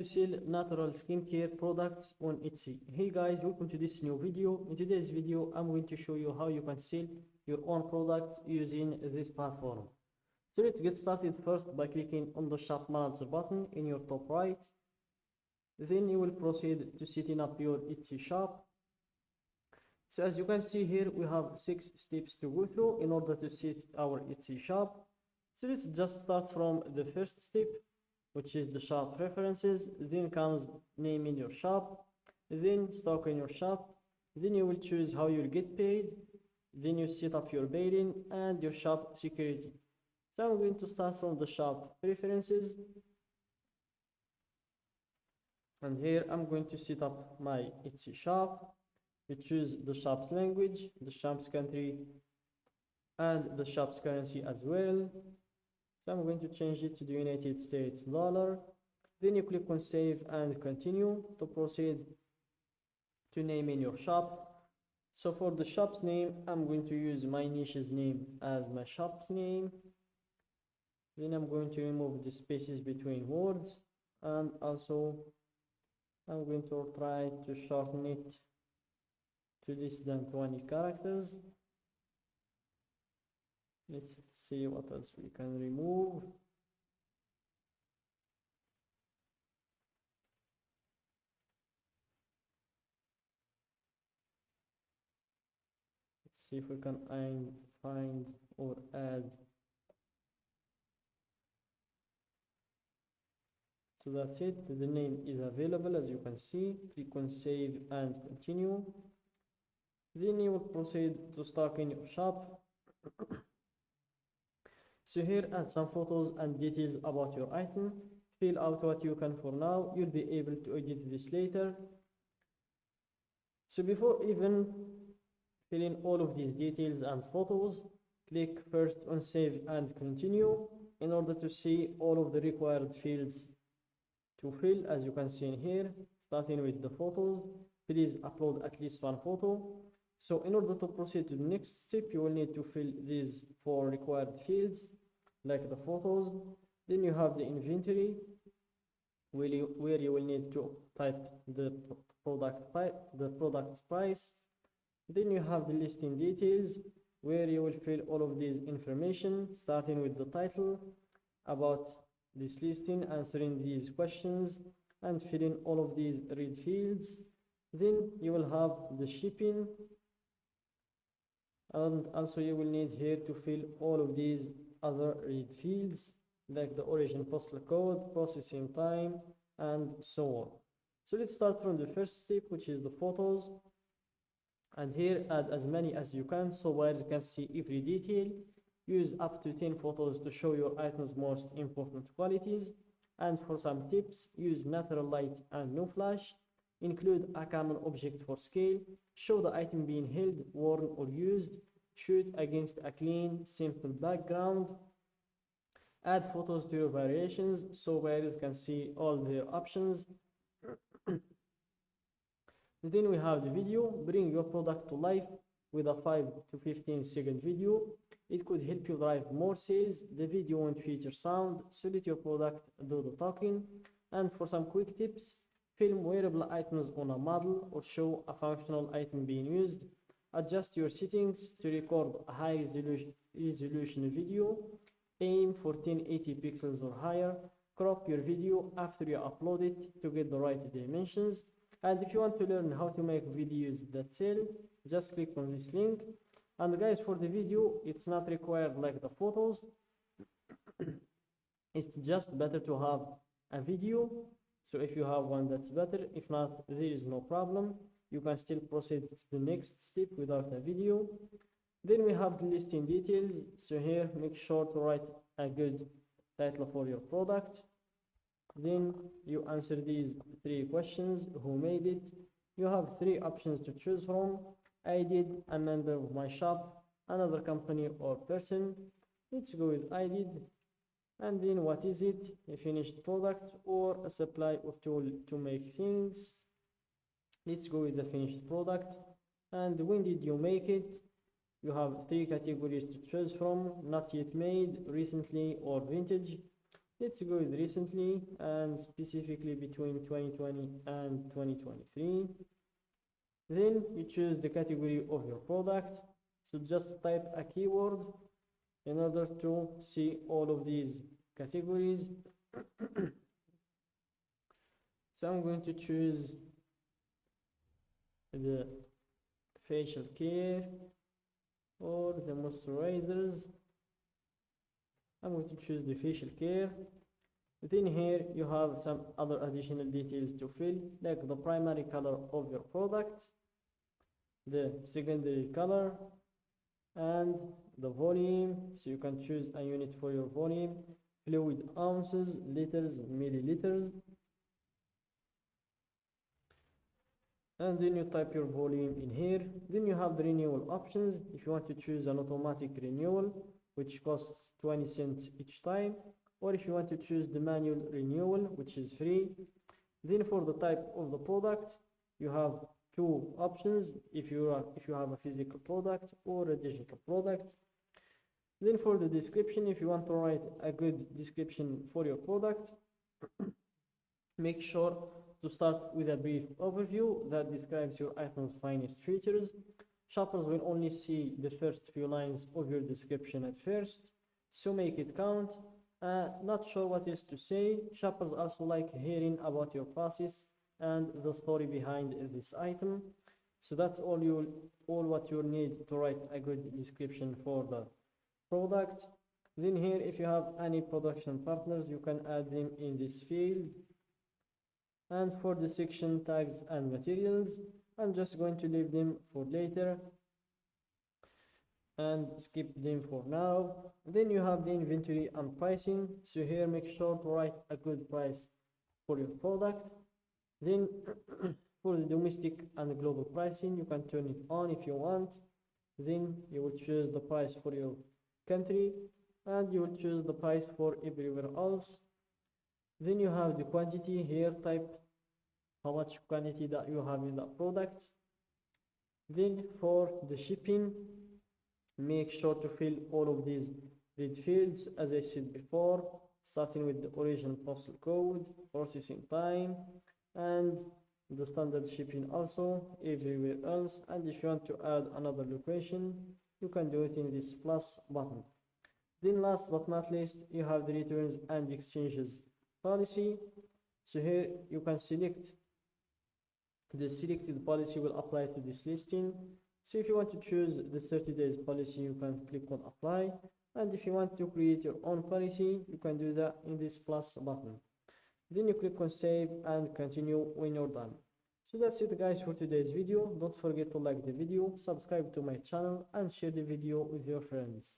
To sell natural skincare products on Etsy. Hey guys, welcome to this new video. In today's video, I'm going to show you how you can sell your own products using this platform. So let's get started first by clicking on the Shop Manager button in your top right. Then you will proceed to setting up your Etsy shop. So as you can see here, we have 6 steps to go through in order to set our Etsy shop. So let's just start from the first step, which is the shop preferences. Then comes naming your shop, then stock in your shop, then you will choose how you'll get paid, then you set up your billing and your shop security. So I'm going to start from the shop preferences, and here I'm going to set up my Etsy shop. You choose the shop's language, the shop's country, and the shop's currency as well. So I'm going to change it to the United States dollar. Then you click on save and continue to proceed to naming your shop. So for the shop's name, I'm going to use my niche's name as my shop's name. Then I'm going to remove the spaces between words, and also I'm going to try to shorten it to less than 20 characters. Let's see what else we can remove. Let's see if we can find or add. So that's it. The name is available, as you can see. Click on save and continue. Then you will proceed to stock in your shop. So here, add some photos and details about your item. Fill out what you can for now. You'll be able to edit this later. So before even filling all of these details and photos, click first on save and continue in order to see all of the required fields to fill. As you can see in here, starting with the photos, please upload at least one photo. So in order to proceed to the next step, you will need to fill these 4 required fields, like the photos. Then you have the inventory, where you will need to type the product's price. Then you have the listing details, where you will fill all of these information, starting with the title about this listing, answering these questions, and filling all of these read fields. Then you will have the shipping, and also you will need here to fill all of these other read fields, like the origin postal code, processing time, and so on. So let's start from the first step, which is the photos. And here, add as many as you can so buyers can see every detail. Use up to 10 photos to show your item's most important qualities. And for some tips, use natural light and no flash. Include a common object for scale. Show the item being held, worn, or used. Shoot against a clean, simple background. Add photos to your variations so buyers can see all their options. Then we have the video. Bring your product to life with a 5 to 15 second video. It could help you drive more sales. The video won't feature sound, so let your product do the talking. And for some quick tips, film wearable items on a model or show a functional item being used. Adjust your settings to record a high resolution video. Aim for 1080 pixels or higher. Crop your video after you upload it to get the right dimensions. And if you want to learn how to make videos that sell, just click on this link. And guys, for the video, it's not required like the photos. It's just better to have a video. So if you have one, that's better. If not, there is no problem. You can still proceed to the next step without a video. Then we have the listing details. So here, make sure to write a good title for your product. Then you answer these 3 questions. Who made it? You have 3 options to choose from. I did, a member of my shop, another company or person. Let's go with I did. And then what is it? A finished product or a supply or tool to make things. Let's go with the finished product. And when did you make it? You have 3 categories to choose from: not yet made, recently, or vintage. Let's go with recently and specifically between 2020 and 2023. Then you choose the category of your product. So just type a keyword in order to see all of these categories. So I'm going to choose the facial care or the moisturizers. I'm going to choose the facial care. Then here you have some other additional details to fill, like the primary color of your product, the secondary color, and the volume. So you can choose a unit for your volume, fluid ounces, liters, milliliters, and then you type your volume in here. Then you have the renewal options. If you want to choose an automatic renewal, which costs 20 cents each time, or if you want to choose the manual renewal, which is free. Then for the type of the product, you have two options if you have a physical product or a digital product. Then for the description, if you want to write a good description for your product, make sure to start with a brief overview that describes your item's finest features. Shoppers will only see the first few lines of your description at first, so make it count. Not sure what else to say. Shoppers also like hearing about your process and the story behind this item. So that's all what you need to write a good description for the product. Then here, if you have any production partners, you can add them in this field. And for the section tags and materials, I'm just going to leave them for later and skip them for now. Then you have the inventory and pricing. So here, make sure to write a good price for your product. Then for the domestic and global pricing, you can turn it on if you want. Then you will choose the price for your country and you will choose the price for everywhere else. Then you have the quantity. Here, type how much quantity that you have in that product. Then for the shipping, make sure to fill all of these red fields as I said before, starting with the origin postal code, processing time, and the standard shipping also everywhere else. And if you want to add another location, you can do it in this plus button. Then last but not least, you have the returns and exchanges policy. So here you can select the selected policy will apply to this listing. So if you want to choose the 30 days policy, you can click on apply. And if you want to create your own policy, you can do that in this plus button. Then you click on save and continue when you're done. So that's it guys for today's video. Don't forget to like the video, subscribe to my channel and share the video with your friends.